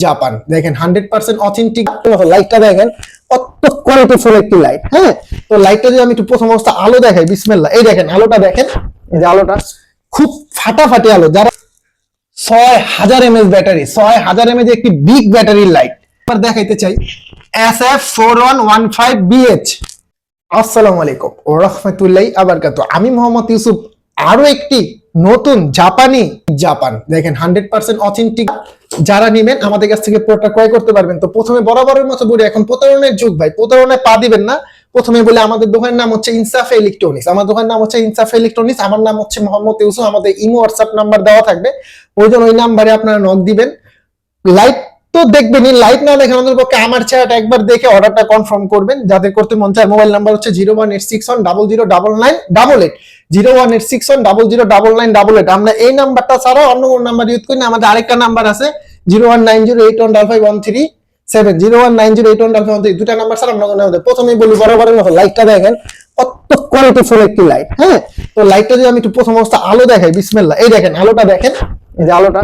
Japan দেখেন 100% authentic লাইটটা দেখেন কত কোয়ালিটিফুল একটি লাইট। হ্যাঁ, তো লাইটটা যদি আমি একটু প্রথম অবস্থা আলো দেখাই, বিসমিল্লাহ। এই দেখেন আলোটা দেখেন, এই যে আলোটা খুব ফাটাফাটি আলো। যারা 6000 mAh ব্যাটারি, 6000 mAh একটি বিগ ব্যাটারির লাইট এবার দেখাইতে চাই। SF4115BH। আসসালামু আলাইকুম ওয়া রাহমাতুল্লাহি ওয়া বারাকাতুহু। আমি মোহাম্মদ ইউসুফ আরো একটি নতুন জাপানি জাপান দেখেন 100% অথেন্টিক যারা নেবেন আমাদের কাছ থেকে প্রোডাক্ট ক্রয় করতে পারবেন। তো প্রথমে বরাবরের মতো বলি, এখন প্রতারণার যুগ ভাই, প্রতারণায় পা দিবেন না। প্রথমে বলে আমাদের দোকানের নাম হচ্ছে ইনসাফ ইলেকট্রনিক্স। আমার দোকানের নাম হচ্ছে ইনসাফ ইলেকট্রনিক্স। আমার নাম হচ্ছে মোহাম্মদ ইউসুফ। আমাদের ইমো হোয়াটসঅ্যাপ নাম্বার দেওয়া থাকবে, ওই নাম্বারে আপনারা নক দিবেন। লাইট তো দেখবেনই, লাইট না দেখে আমাদের পক্ষে আমার চেহারাটা একবার দেখে অর্ডারটা কনফার্ম করবেন। যাদের করতে মন চায় মোবাইল নাম্বার হচ্ছে 01861009988 01861009988। আমরা এই নাম্বারটা ছাড়া অন্য কোন নাম্বার ইউজ করি না। আমাদের আরেকটা নাম্বার আছে 019081553 019081553। দুটা নাম্বার ছাড়া আমরা কোনো নাম্বার। প্রথমেই বলি বরাবরের মতো লাইটটা দেখেন কত কোয়ালিটিফুল একটি লাইট। হ্যাঁ, তো লাইটটা যদি আমি একটু প্রথম অবস্থা আলো দেখাই, বিসমিল্লাহ। এই দেখেন আলোটা দেখেন, এই যে আলোটা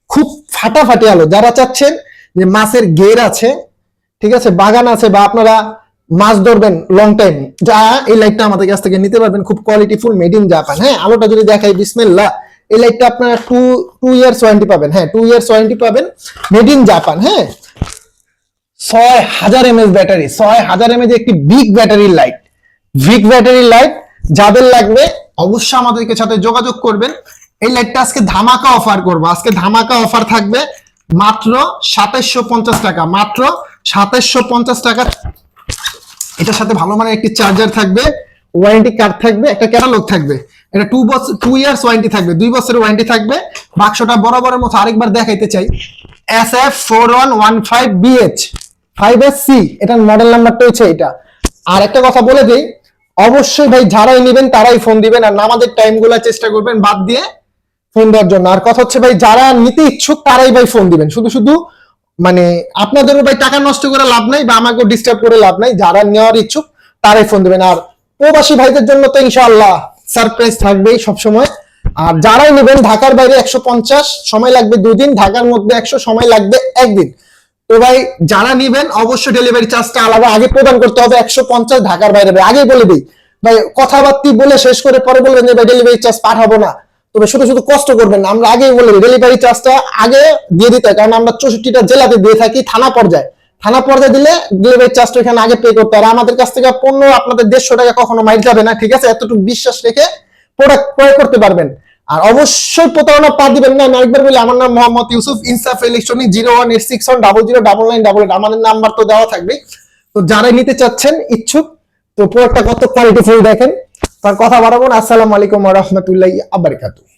খুব ফাটাফাটি আলো। যারা চাচ্ছেন যে মাছের গের আছে, ঠিক আছে, বাগান আছে, বা আপনারা মাছ ধরবেন লং টাইম, যা এই লাইটটা আমাদের কাছ থেকে নিতে পারবেন। খুব কোয়ালিটিফুল, মেড ইন জাপান। হ্যাঁ, আলোটা যদি দেখাই বিসমিল্লাহ, এই লাইটটা আপনারা 2 ইয়ার্স ওয়ারেন্টি পাবেন। হ্যাঁ, 2 ইয়ার্স ওয়ারেন্টি পাবেন, মেড ইন জাপান। হ্যাঁ, 6000 mAh ব্যাটারি, 6000 mAh একটি বিগ ব্যাটারির লাইট। বিগ ব্যাটারির লাইট যাদের লাগবে অবশ্যই আমাদেরকে সাথে যোগাযোগ করবেন। এই লাইটটা আজকে ধামাকা অফার করব। আজকে ধামাকা অফার থাকবে মাত্র 2750 টাকা, মাত্র 2750 টাকা। এটার সাথে ভালো মানের একটি চার্জার থাকবে, ওয়ারেন্টি কার্ড থাকবে, একটা ক্যাটালগ থাকবে। এটা 2 ইয়ার্স ওয়ারেন্টি থাকবে, 2 বছরের ওয়ারেন্টি থাকবে। বাক্সটা বরাবরের মতো আরেকবার দেখাইতে চাই। SF4115BH 5SC, এটার মডেল নাম্বারটা হচ্ছে এটা। আর একটা কথা বলে দেই, অবশ্যই ভাই যারাই নেবেন তারাই ফোন দিবেন, আর আমাদের টাইমগুলো চেষ্টা করবেন বাদ দিয়ে ফোন দেওয়ার জন্য। আর কথা হচ্ছে ভাই যারা নিতে ইচ্ছুক তারাই ভাই ফোন দিবেন। শুধু মানে আপনাদেরও ভাই টাকা নষ্ট করে লাভ নাই, বা আমাকেও ডিস্টার্ব করে লাভ নাই। যারা নেওয়ার ইচ্ছুক তারাই ফোন দিবেন। আর প্রবাসী ভাইদের জন্য তো ইনশাআল্লাহ সারপ্রাইজ থাকবেই সবসময়। আর যারাই নেবেন ঢাকার বাইরে 150, সময় লাগবে 2 দিন, ঢাকার মধ্যে 100, সময় লাগবে 1 দিন। তো ভাই যারা নেবেন অবশ্যই ডেলিভারি চার্জটা আলাদা আগে প্রদান করতে হবে, 150 ঢাকার বাইরে। ভাই আগে বলে দিই ভাই, কথাবার্তি বলে শেষ করে পরে বলবেন যে ভাই ডেলিভারি চার্জ পাঠাবো না। তবে শুধু কষ্ট করবেন না, আমরা আগেই বলে দিই ডেলিভারি চার্জটা আগে দিয়ে দিতে হয়। কারণ আমরা 64টা জেলাতে দিয়ে থাকি, থানা পর্যায়ে দিলে ডেলিভারি চার্জটা এখানে আগে পে করতে হয়। আমাদের কাছ থেকে পণ্য আপনাদের 150 টাকা কখনো মাইল যাবে না, ঠিক আছে? এতটুকু বিশ্বাস রেখে প্রোডাক্ট ক্রয় করতে পারবেন। আর অবশ্যই প্রতারণা পা দিবেন না। আরেকবার বলি, আমার নাম মোহাম্মদ ইউসুফ, ইনসাফ ইলেকট্রনিক্স, 01861009988। আমাদের নাম্বার তো দেওয়া থাকবে। তো যারা নিতে চাচ্ছেন ইচ্ছুক, তো প্রোডাক্টটা কত কোয়ালিটিফুল দেখেন। তার কথা বাড়াবো না। আসসালামু আলাইকুম ওয়া রাহমাতুল্লাহি ওয়া বারাকাতুহু।